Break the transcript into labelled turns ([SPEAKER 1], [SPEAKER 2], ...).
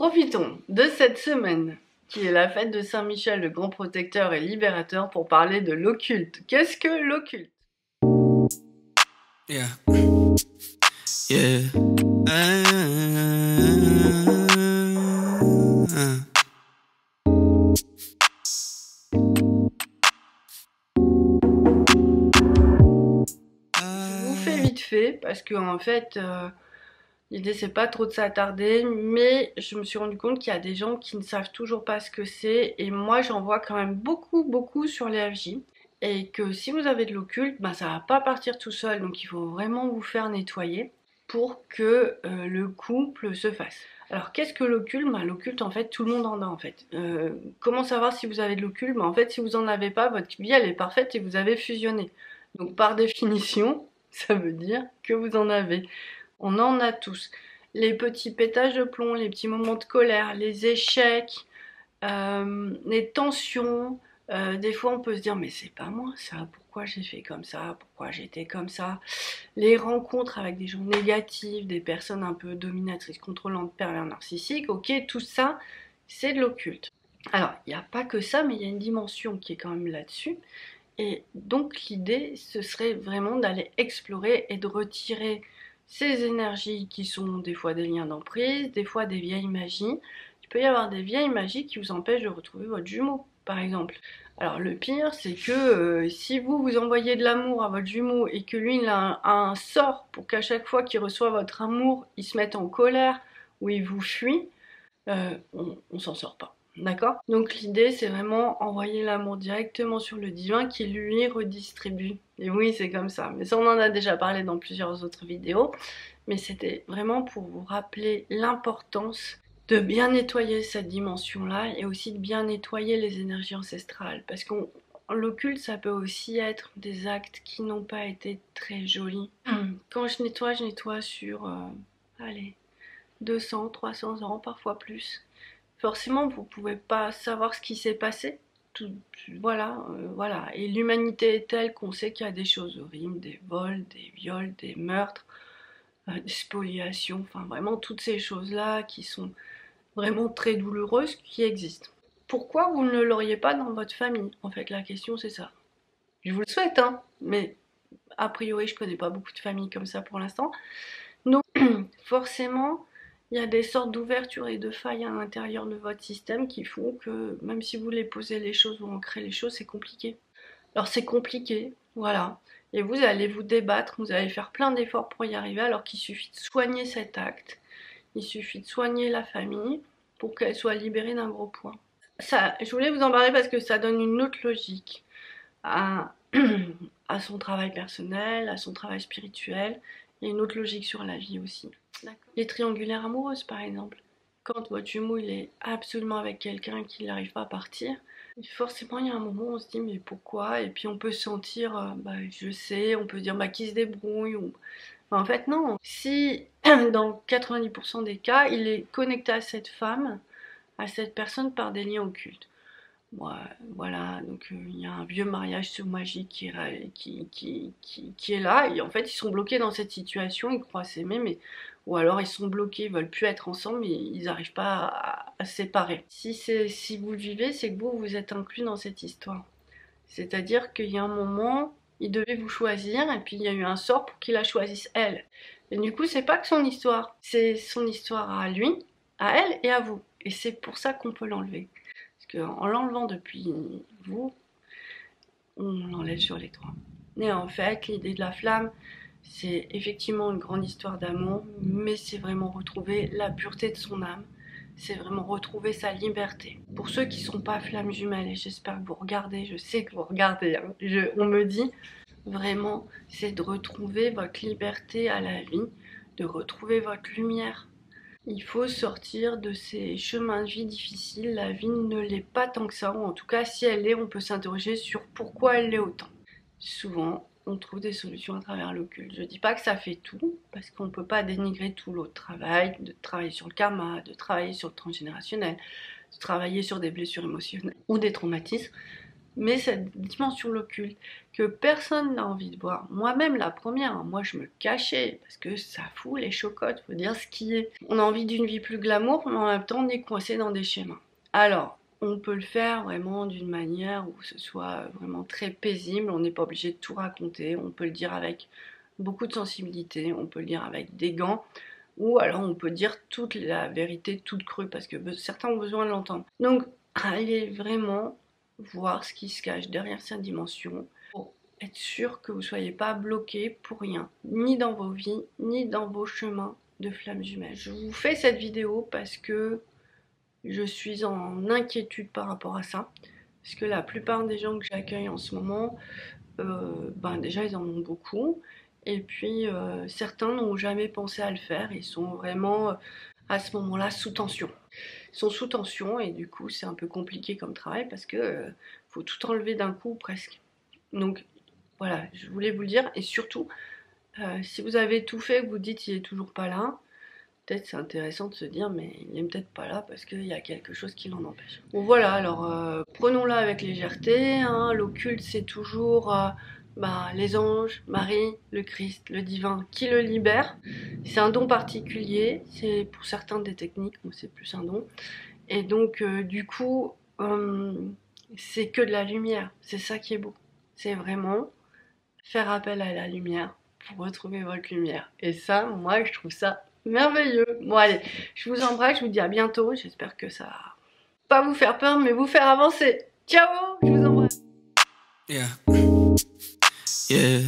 [SPEAKER 1] Profitons de cette semaine, qui est la fête de Saint-Michel, le grand protecteur et libérateur, pour parler de l'occulte. Qu'est-ce que l'occulte?
[SPEAKER 2] Yeah. Yeah.
[SPEAKER 1] Je vous fais vite fait, parce que en fait, l'idée c'est pas trop de s'attarder, mais je me suis rendu compte qu'il y a des gens qui ne savent toujours pas ce que c'est, et moi j'en vois quand même beaucoup sur les FJ. Et que si vous avez de l'occulte, ben ça va pas partir tout seul, donc il faut vraiment vous faire nettoyer pour que le couple se fasse. Alors qu'est-ce que l'occulte? Ben, l'occulte en fait tout le monde en a en fait. Comment savoir si vous avez de l'occulte? Ben, en fait si vous en avez pas, votre vie elle est parfaite et vous avez fusionné. Donc par définition, ça veut dire que vous en avez. On en a tous. Les petits pétages de plomb, les petits moments de colère, les échecs, les tensions. Des fois on peut se dire mais c'est pas moi ça, pourquoi j'ai fait comme ça, pourquoi j'étais comme ça. Les rencontres avec des gens négatifs, des personnes un peu dominatrices, contrôlantes, pervers, narcissiques, ok, tout ça c'est de l'occulte. Alors il n'y a pas que ça, mais il y a une dimension qui est quand même là-dessus. Et donc l'idée ce serait vraiment d'aller explorer et de retirer ces énergies qui sont des fois des liens d'emprise, des fois des vieilles magies. Il peut y avoir des vieilles magies qui vous empêchent de retrouver votre jumeau, par exemple. Alors le pire, c'est que si vous envoyez de l'amour à votre jumeau et que lui, il a un sort pour qu'à chaque fois qu'il reçoit votre amour, il se mette en colère ou il vous fuit, on s'en sort pas. D'accord? Donc l'idée, c'est vraiment envoyer l'amour directement sur le divin qui lui redistribue. Et oui, c'est comme ça. Mais ça, on en a déjà parlé dans plusieurs autres vidéos. Mais c'était vraiment pour vous rappeler l'importance de bien nettoyer cette dimension-là et aussi de bien nettoyer les énergies ancestrales. Parce que l'occulte, ça peut aussi être des actes qui n'ont pas été très jolis. Quand je nettoie sur, allez, 200, 300 ans, parfois plus. Forcément, vous pouvez pas savoir ce qui s'est passé. Voilà. Et l'humanité est telle qu'on sait qu'il y a des choses horribles, des vols, des viols, des meurtres, des spoliations, enfin vraiment toutes ces choses-là qui sont vraiment très douloureuses qui existent. Pourquoi vous ne l'auriez pas dans votre famille? En fait, la question c'est ça. Je vous le souhaite, hein, mais a priori, je connais pas beaucoup de familles comme ça pour l'instant. Donc, forcément, il y a des sortes d'ouvertures et de failles à l'intérieur de votre système qui font que même si vous voulez poser les choses ou ancrer les choses, c'est compliqué. Alors c'est compliqué, voilà. Et vous allez vous débattre, vous allez faire plein d'efforts pour y arriver, alors qu'il suffit de soigner cet acte. Il suffit de soigner la famille pour qu'elle soit libérée d'un gros poids. Ça, je voulais vous en parler parce que ça donne une autre logique à, à son travail personnel, à son travail spirituel. Il y a une autre logique sur la vie aussi. Les triangulaires amoureuses par exemple. Quand votre jumeau il est absolument avec quelqu'un qui n'arrive pas à partir, forcément il y a un moment où on se dit mais pourquoi? Et puis on peut se sentir, bah, je sais, on peut se dire bah, qui se débrouille. En fait non. Si dans 90% des cas il est connecté à cette femme, à cette personne par des liens occultes. Voilà, donc il y a un vieux mariage sous magie qui est là, et en fait ils sont bloqués dans cette situation, ils croient s'aimer, mais ou alors ils sont bloqués, ils veulent plus être ensemble, mais ils n'arrivent pas à se séparer. Si vous le vivez, c'est que vous êtes inclus dans cette histoire. C'est-à-dire qu'il y a un moment, il devait vous choisir, et puis il y a eu un sort pour qu'il la choisisse elle. Et du coup, c'est pas que son histoire, c'est son histoire à lui, à elle et à vous. Et c'est pour ça qu'on peut l'enlever. En l'enlevant depuis vous, on l'enlève sur les trois. Et en fait, l'idée de la flamme, c'est effectivement une grande histoire d'amour, mais c'est vraiment retrouver la pureté de son âme, c'est vraiment retrouver sa liberté. Pour ceux qui ne sont pas flammes jumelles, et j'espère que vous regardez, je sais que vous regardez, hein, on me dit, vraiment, c'est de retrouver votre liberté à la vie, de retrouver votre lumière. Il faut sortir de ces chemins de vie difficiles. La vie ne l'est pas tant que ça, ou en tout cas si elle l'est, on peut s'interroger sur pourquoi elle l'est autant. Souvent, on trouve des solutions à travers l'occulte. Je dis pas que ça fait tout, parce qu'on ne peut pas dénigrer tout l'autre travail, de travailler sur le karma, de travailler sur le transgénérationnel, de travailler sur des blessures émotionnelles ou des traumatismes. mais cette dimension de l'occulte que personne n'a envie de voir. Moi-même la première, hein, moi je me cachais parce que ça fout les chocottes, faut dire ce qui est. On a envie d'une vie plus glamour, mais en même temps on est coincé dans des schémas. Alors, on peut le faire vraiment d'une manière où ce soit vraiment très paisible, on n'est pas obligé de tout raconter, on peut le dire avec beaucoup de sensibilité, on peut le dire avec des gants, ou alors on peut dire toute la vérité toute crue, parce que certains ont besoin de l'entendre. Donc, allez vraiment voir ce qui se cache derrière cette dimension, pour être sûr que vous ne soyez pas bloqué pour rien, ni dans vos vies, ni dans vos chemins de flammes jumelles. Je vous fais cette vidéo parce que je suis en inquiétude par rapport à ça, parce que la plupart des gens que j'accueille en ce moment, déjà ils en ont beaucoup, et puis certains n'ont jamais pensé à le faire, ils sont vraiment à ce moment-là sous tension. Ils sont sous tension et du coup c'est un peu compliqué comme travail parce que faut tout enlever d'un coup presque. Donc voilà, je voulais vous le dire, et surtout si vous avez tout fait, vous dites il est toujours pas là, peut-être c'est intéressant de se dire mais il est peut-être pas là parce qu'il y a quelque chose qui l'en empêche. Bon voilà, alors prenons-la avec légèreté, hein. L'occulte c'est toujours les anges, Marie, le Christ, le divin qui le libère. C'est un don particulier, c'est pour certains des techniques, moi c'est plus un don. Et donc du coup, c'est que de la lumière, c'est ça qui est beau. C'est vraiment faire appel à la lumière pour retrouver votre lumière. Et ça, moi je trouve ça merveilleux. Bon allez, je vous embrasse, je vous dis à bientôt. J'espère que ça va pas vous faire peur, mais vous faire avancer. Ciao, je vous embrasse.
[SPEAKER 2] Yeah. Yeah.